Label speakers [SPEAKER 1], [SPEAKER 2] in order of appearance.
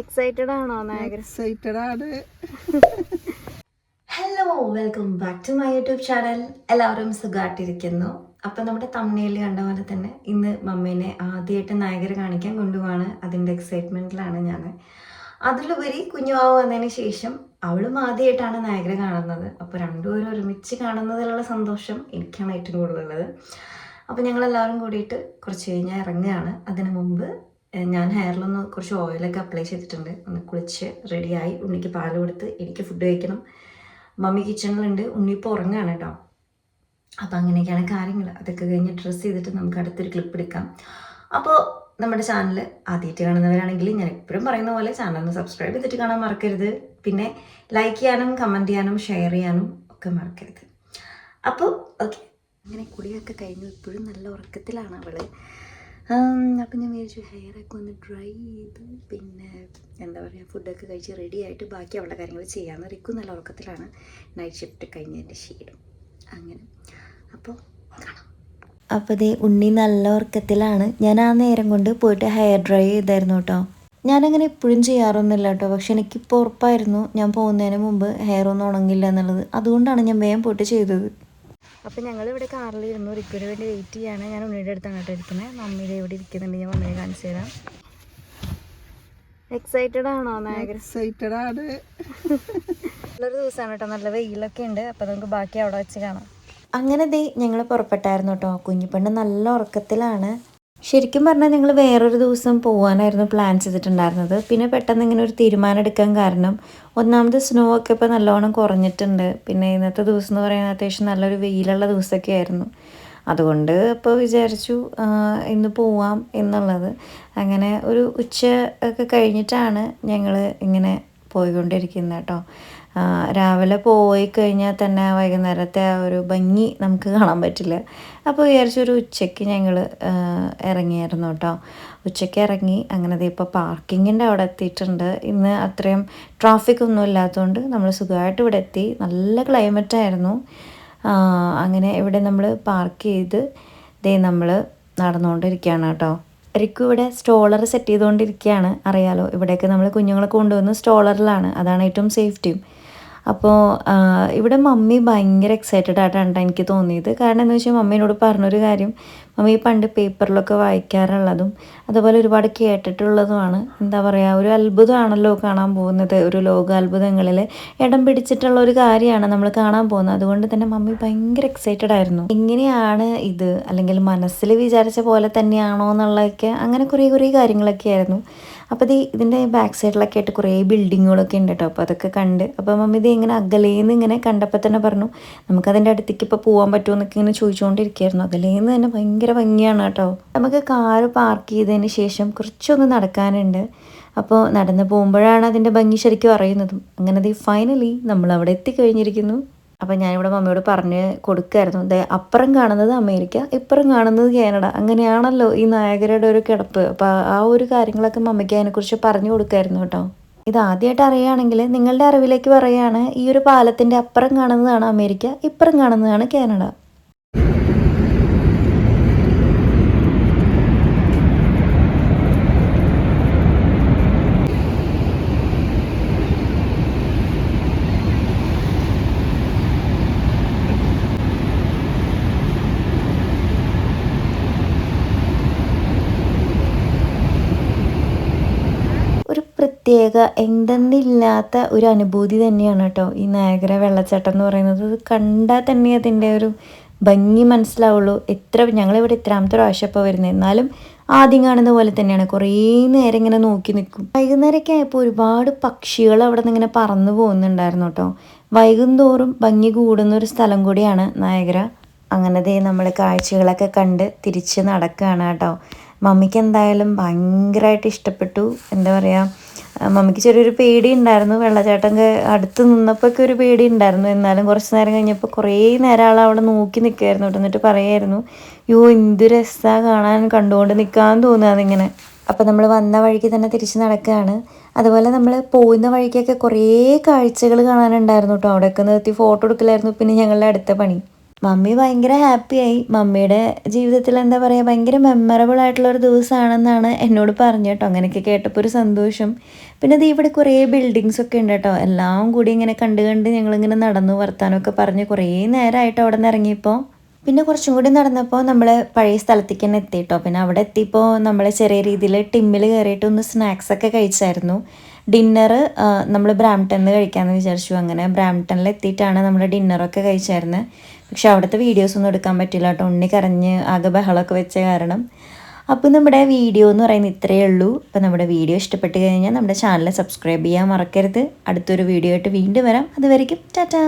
[SPEAKER 1] Excited ആണോ നായകൻ?
[SPEAKER 2] Excited ആണ്.
[SPEAKER 3] Hello, welcome back to my YouTube channel. എല്ലാവരും സുഖമായിട്ടിരിക്കുന്നു. അപ്പം നമ്മുടെ തമിഴിൽ കണ്ട പോലെ തന്നെ ഇന്ന് മമ്മീനെ ആദ്യമായിട്ട് നായകരെ കാണിക്കാൻ കൊണ്ടുപോവാണ്. അതിൻ്റെ എക്സൈറ്റ്മെൻറ്റിലാണ് ഞാൻ. അതിലുപരി കുഞ്ഞുവാവ് വന്നതിന് ശേഷം അവളും ആദ്യമായിട്ടാണ് നായകരെ കാണുന്നത്. അപ്പോൾ രണ്ടുപേരും ഒരുമിച്ച് കാണുന്നതിലുള്ള സന്തോഷം എനിക്കാണ് ഏറ്റവും കൂടുതലുള്ളത്. അപ്പോൾ ഞങ്ങളെല്ലാവരും കൂടിയിട്ട് കുറച്ച് കഴിഞ്ഞാൽ ഇറങ്ങുകയാണ്. അതിനു മുമ്പ് ഞാൻ ഹെയറിലൊന്ന് കുറച്ച് ഓയിലൊക്കെ അപ്ലൈ ചെയ്തിട്ടുണ്ട്. ഒന്ന് കുളിച്ച് റെഡിയായി ഉണ്ണിക്ക് പാൽ കൊടുത്ത് എനിക്ക് ഫുഡ് കഴിക്കണം. മമ്മി കിച്ചണിലുണ്ട്, ഉണ്ണിപ്പോൾ ഉറങ്ങുകയാണ് കേട്ടോ. അപ്പോൾ അങ്ങനെയൊക്കെയാണ് കാര്യങ്ങൾ. അതൊക്കെ കഴിഞ്ഞ് ഡ്രസ്സ് ചെയ്തിട്ട് നമുക്ക് അടുത്തൊരു ക്ലിപ്പ് എടുക്കാം. അപ്പോൾ നമ്മുടെ ചാനൽ ആദ്യമായിട്ട് കാണുന്നവരാണെങ്കിൽ ഞാൻ എപ്പോഴും പറയുന്ന പോലെ ചാനൽ ഒന്ന് സബ്സ്ക്രൈബ് ചെയ്തിട്ട് കാണാൻ മറക്കരുത്. പിന്നെ ലൈക്ക് ചെയ്യാനും കമൻറ്റ് ചെയ്യാനും ഷെയർ ചെയ്യാനും ഒക്കെ മറക്കരുത്. അപ്പോൾ ഓക്കെ, അങ്ങനെ കുളിയൊക്കെ കഴിഞ്ഞു. ഇപ്പോഴും നല്ല ഉറക്കത്തിലാണ് അവൾ. അപ്പം ഞാൻ വിചാരിച്ചു ഹെയറൊക്കെ ഒന്ന് ഡ്രൈ ചെയ്ത് പിന്നെ എന്താ പറയുക ഫുഡൊക്കെ കഴിച്ച് റെഡി ആയിട്ട് ബാക്കി അവളുടെ കാര്യങ്ങൾ ചെയ്യാമെന്ന്. റിക്കും നല്ല ഉറക്കത്തിലാണ്, നൈറ്റ് ഷിഫ്റ്റ് കഴിഞ്ഞതിൻ്റെ ക്ഷീണം. അങ്ങനെ അപ്പോൾ കാണാം. അപ്പോൾ ദേ ഉണ്ണി നല്ല ഉറക്കത്തിലാണ്. ഞാൻ ആ നേരം കൊണ്ട് പോയിട്ട് ഹെയർ ഡ്രൈ ചെയ്തായിരുന്നു കേട്ടോ. ഞാനങ്ങനെ എപ്പോഴും ചെയ്യാറൊന്നുമില്ല കേട്ടോ. പക്ഷെ എനിക്കിപ്പോൾ ഉറപ്പായിരുന്നു ഞാൻ പോകുന്നതിന് മുമ്പ് ഹെയർ ഒന്നും ഉണങ്ങില്ല എന്നുള്ളത്. അതുകൊണ്ടാണ് ഞാൻ വേഗം പോയിട്ട് ചെയ്തത്.
[SPEAKER 1] അപ്പം ഞങ്ങളിവിടെ കാറിലിരുന്നു റിക്കുവിന് വേണ്ടി വെയിറ്റ് ചെയ്യാണ്. ഞാൻ ഉണ്ണിയുടെ അടുത്താണ് കേട്ടോ ഇരിക്കുന്നത്. മമ്മിയുടെ ഇവിടെ ഇരിക്കുന്നുണ്ട്, ഞാൻ മമ്മിയെ കാണിച്ചു തരാം. എക്സൈറ്റഡ് ആണോ നായകൻ?
[SPEAKER 2] എക്സൈറ്റഡ് ആണ്.
[SPEAKER 1] നല്ലൊരു ദിവസമാണ് കേട്ടോ, നല്ല വെയിലൊക്കെ ഉണ്ട്. അപ്പം നമുക്ക് ബാക്കി അവിടെ വെച്ച് കാണാം.
[SPEAKER 3] അങ്ങനെ ദേ ഞങ്ങൾ പുറപ്പെട്ടായിരുന്നു കേട്ടോ. കുഞ്ഞിപ്പെണ്ണ് നല്ല ഉറക്കത്തിലാണ്. ശരിക്കും പറഞ്ഞാൽ ഞങ്ങൾ വേറൊരു ദിവസം പോകാനായിരുന്നു പ്ലാൻ ചെയ്തിട്ടുണ്ടായിരുന്നത്. പിന്നെ പെട്ടെന്ന് ഇങ്ങനെ ഒരു തീരുമാനം എടുക്കാൻ കാരണം ഒന്നാമത് സ്നോ ഒക്കെ ഇപ്പോൾ നല്ലോണം കുറഞ്ഞിട്ടുണ്ട്. പിന്നെ ഇന്നത്തെ ദിവസം എന്ന് പറയുന്നത് അത്യാവശ്യം നല്ലൊരു വെയിലുള്ള ദിവസമൊക്കെ ആയിരുന്നു. അതുകൊണ്ട് ഇപ്പോൾ വിചാരിച്ചു ഇന്ന് പോവാം എന്നുള്ളത്. അങ്ങനെ ഒരു ഉച്ച ഒക്കെ കഴിഞ്ഞിട്ടാണ് ഞങ്ങൾ ഇങ്ങനെ പോയിക്കൊണ്ടിരിക്കുന്നത് കേട്ടോ. രാവിലെ പോയി കഴിഞ്ഞാൽ തന്നെ വൈകുന്നേരത്തെ ആ ഒരു ഭംഗി നമുക്ക് കാണാൻ പറ്റില്ല. അപ്പോൾ വിചാരിച്ചൊരു ഉച്ചയ്ക്ക് ഞങ്ങൾ ഇറങ്ങിയായിരുന്നു കേട്ടോ. ഉച്ചയ്ക്ക് ഇറങ്ങി അങ്ങനെ ഇപ്പോൾ പാർക്കിങ്ങിൻ്റെ അവിടെ എത്തിയിട്ടുണ്ട്. ഇന്ന് അത്രയും ട്രാഫിക് ഒന്നും ഇല്ലാത്തതുകൊണ്ട് നമ്മൾ സുഖമായിട്ട് ഇവിടെ എത്തി. നല്ല ക്ലൈമറ്റായിരുന്നു. അങ്ങനെ ഇവിടെ നമ്മൾ പാർക്ക് ചെയ്ത് ദേ നമ്മൾ നടന്നുകൊണ്ടിരിക്കുകയാണ് കേട്ടോ. റിക്കു ഇവിടെ സ്റ്റോളർ സെറ്റ് ചെയ്തുകൊണ്ടിരിക്കുകയാണ്. അറിയാലോ, ഇവിടെയൊക്കെ നമ്മൾ കുഞ്ഞുങ്ങളെ കൊണ്ടുവന്ന് സ്റ്റോളറിലാണ്, അതാണ് ഏറ്റവും സേഫ്റ്റിയും. അപ്പോൾ ഇവിടെ മമ്മി ഭയങ്കര എക്സൈറ്റഡ് ആയിട്ടാണ് എനിക്ക് തോന്നിയത്. കാരണം എന്താ വെച്ചാൽ മമ്മീനോട് പറഞ്ഞൊരു കാര്യം, മമ്മി പണ്ട് പേപ്പറിലൊക്കെ വായിക്കാറുള്ളതും അതുപോലെ ഒരുപാട് കേട്ടിട്ടുള്ളതുമാണ്. എന്താ പറയുക, ഒരു അത്ഭുതമാണല്ലോ കാണാൻ പോകുന്നത്. ഒരു ലോകാത്ഭുതങ്ങളിൽ ഇടം പിടിച്ചിട്ടുള്ള ഒരു കാര്യമാണ് നമ്മൾ കാണാൻ പോകുന്നത്. അതുകൊണ്ട് തന്നെ മമ്മി ഭയങ്കര എക്സൈറ്റഡ് ആയിരുന്നു. എങ്ങനെയാണ് ഇത്, അല്ലെങ്കിൽ മനസ്സിൽ വിചാരിച്ച പോലെ തന്നെയാണോ എന്നുള്ളതൊക്കെ, അങ്ങനെ കുറേ കാര്യങ്ങളൊക്കെ ആയിരുന്നു. അപ്പോൾ ഇതിൻ്റെ ബാക്ക് സൈഡിലൊക്കെ ആയിട്ട് കുറേ ബിൽഡിങ്ങുകളൊക്കെ ഉണ്ട് കേട്ടോ. അപ്പോൾ അതൊക്കെ കണ്ട് അപ്പോൾ മമ്മി ഇത് ഇങ്ങനെ അകലേന്ന് ഇങ്ങനെ കണ്ടപ്പോൾ തന്നെ പറഞ്ഞു നമുക്കതിൻ്റെ അടുത്തേക്ക് ഇപ്പോൾ പോകാൻ പറ്റുമോ എന്നൊക്കെ ഇങ്ങനെ ചോദിച്ചുകൊണ്ടിരിക്കുകയായിരുന്നു. അകലേന്ന് തന്നെ ഭയങ്കര ഭംഗിയാണ് കേട്ടോ. നമുക്ക് കാറ് പാർക്ക് ചെയ്തതിന് ശേഷം കുറച്ചൊന്ന് നടക്കാനുണ്ട്. അപ്പോൾ നടന്ന് പോകുമ്പോഴാണ് അതിൻ്റെ ഭംഗി ശരിക്കും അറിയുന്നതും. അങ്ങനെ ഫൈനലി നമ്മൾ അവിടെ എത്തിക്കഴിഞ്ഞിരിക്കുന്നു. അപ്പം ഞാനിവിടെ മമ്മിയോട് പറഞ്ഞ് കൊടുക്കുമായിരുന്നു, ദേ അപ്പുറം കാണുന്നത് അമേരിക്ക, ഇപ്പുറം കാണുന്നത് കാനഡ, അങ്ങനെയാണല്ലോ ഈ നായകരുടെ ഒരു കിടപ്പ്. അപ്പോൾ ആ ഒരു കാര്യങ്ങളൊക്കെ മമ്മിക്ക് അതിനെക്കുറിച്ച് പറഞ്ഞു കൊടുക്കുമായിരുന്നു കേട്ടോ. ഇത് ആദ്യമായിട്ട് അറിയുകയാണെങ്കിൽ നിങ്ങളുടെ അറിവിലേക്ക് പറയുകയാണ്, ഈ ഒരു പാലത്തിൻ്റെ അപ്പുറം കാണുന്നതാണ് അമേരിക്ക, ഇപ്പുറം കാണുന്നതാണ് കാനഡ. പ്രത്യേക എന്തെന്നില്ലാത്ത ഒരു അനുഭൂതി തന്നെയാണ് കേട്ടോ ഈ നയഗ്ര വെള്ളച്ചാട്ടം എന്ന് പറയുന്നത്. അത് കണ്ടാൽ തന്നെ അതിൻ്റെ ഒരു ഭംഗി മനസ്സിലാവുള്ളൂ. ഞങ്ങളിവിടെ എത്രാമത്തെ പ്രാവശ്യം ഇപ്പോൾ വരുന്നത്, എന്നാലും ആദ്യം കാണുന്ന പോലെ തന്നെയാണ്. കുറേ നേരം ഇങ്ങനെ നോക്കി നിൽക്കും. വൈകുന്നേരമൊക്കെ ആയപ്പോൾ ഒരുപാട് പക്ഷികൾ അവിടെ നിന്ന് ഇങ്ങനെ പറന്നു പോകുന്നുണ്ടായിരുന്നു കേട്ടോ. വൈകുന്തോറും ഭംഗി കൂടുന്ന ഒരു സ്ഥലം കൂടിയാണ് നയഗ്ര. അങ്ങനെ നമ്മൾ കാഴ്ചകളൊക്കെ കണ്ട് തിരിച്ച് നടക്കുകയാണ് കേട്ടോ. മമ്മിക്ക് എന്തായാലും ഭയങ്കരമായിട്ട് ഇഷ്ടപ്പെട്ടു. എന്താ പറയുക, മമ്മിക്ക് ചെറിയൊരു പേടി ഉണ്ടായിരുന്നു. വെള്ളച്ചാട്ടം അടുത്ത് നിന്നപ്പോഴൊക്കെ ഒരു പേടി ഉണ്ടായിരുന്നു. എന്നാലും കുറച്ച് നേരം കഴിഞ്ഞപ്പോൾ കുറേ നേരം അവിടെ നോക്കി നിൽക്കുമായിരുന്നു കേട്ടോ. എന്നിട്ട് പറയായിരുന്നു, യോ എന്ത് രസമാണ് കാണാൻ, കണ്ടുകൊണ്ട് നിൽക്കാൻ തോന്നുകയെന്നിങ്ങനെ. അപ്പോൾ നമ്മൾ വന്ന വഴിക്ക് തന്നെ തിരിച്ച് നടക്കുകയാണ്. അതുപോലെ നമ്മൾ പോകുന്ന വഴിക്കൊക്കെ കുറേ കാഴ്ചകൾ കാണാനുണ്ടായിരുന്നു കേട്ടോ. അവിടെയൊക്കെ നിർത്തി ഫോട്ടോ എടുക്കലായിരുന്നു പിന്നെ ഞങ്ങളുടെ അടുത്ത പണി. മമ്മി ഭയങ്കര ഹാപ്പിയായി. മമ്മിയുടെ ജീവിതത്തിൽ എന്താ പറയുക, ഭയങ്കര മെമ്മറബിൾ ആയിട്ടുള്ളൊരു ദിവസമാണെന്നാണ് എന്നോട് പറഞ്ഞു കേട്ടോ. അങ്ങനെയൊക്കെ കേട്ടപ്പോൾ ഒരു സന്തോഷം. പിന്നെ ഇത് ഇവിടെ കുറേ ബിൽഡിങ്സൊക്കെ ഉണ്ട് കേട്ടോ. എല്ലാം കൂടി ഇങ്ങനെ കണ്ട് ഞങ്ങളിങ്ങനെ നടന്നു വർത്താനമൊക്കെ പറഞ്ഞ് കുറേ നേരമായിട്ട് അവിടെ നിന്ന് ഇറങ്ങിയപ്പോൾ. പിന്നെ കുറച്ചും കൂടി നടന്നപ്പോൾ നമ്മൾ പഴയ സ്ഥലത്തേക്ക് തന്നെ എത്തി കേട്ടോ. പിന്നെ അവിടെ എത്തിയപ്പോൾ നമ്മൾ ചെറിയ രീതിയിൽ ടിമ്മിൽ കയറിയിട്ട് ഒന്ന് സ്നാക്സൊക്കെ കഴിച്ചായിരുന്നു. ഡിന്നർ നമ്മൾ ബ്രാംപ്ടണിൽ കഴിക്കാമെന്ന് വിചാരിച്ചു. അങ്ങനെ ബ്രാംപ്ടണിൽ എത്തിയിട്ടാണ് നമ്മൾ ഡിന്നറൊക്കെ കഴിച്ചായിരുന്നത്. പക്ഷെ അവിടുത്തെ വീഡിയോസൊന്നും എടുക്കാൻ പറ്റില്ല കേട്ടോ. ഉണ്ണി കരഞ്ഞ് ആകെ ബഹളമൊക്കെ വെച്ച കാരണം. അപ്പോൾ നമ്മുടെ വീഡിയോ എന്ന് പറയുന്നത് ഇത്രയേ ഉള്ളൂ. അപ്പോൾ നമ്മുടെ വീഡിയോ ഇഷ്ടപ്പെട്ട് കഴിഞ്ഞാൽ നമ്മുടെ ചാനൽ സബ്സ്ക്രൈബ് ചെയ്യാൻ മറക്കരുത്. അടുത്തൊരു വീഡിയോ ആയിട്ട് വീണ്ടും വരാം. അതുവരേക്കും ടാറ്റാ.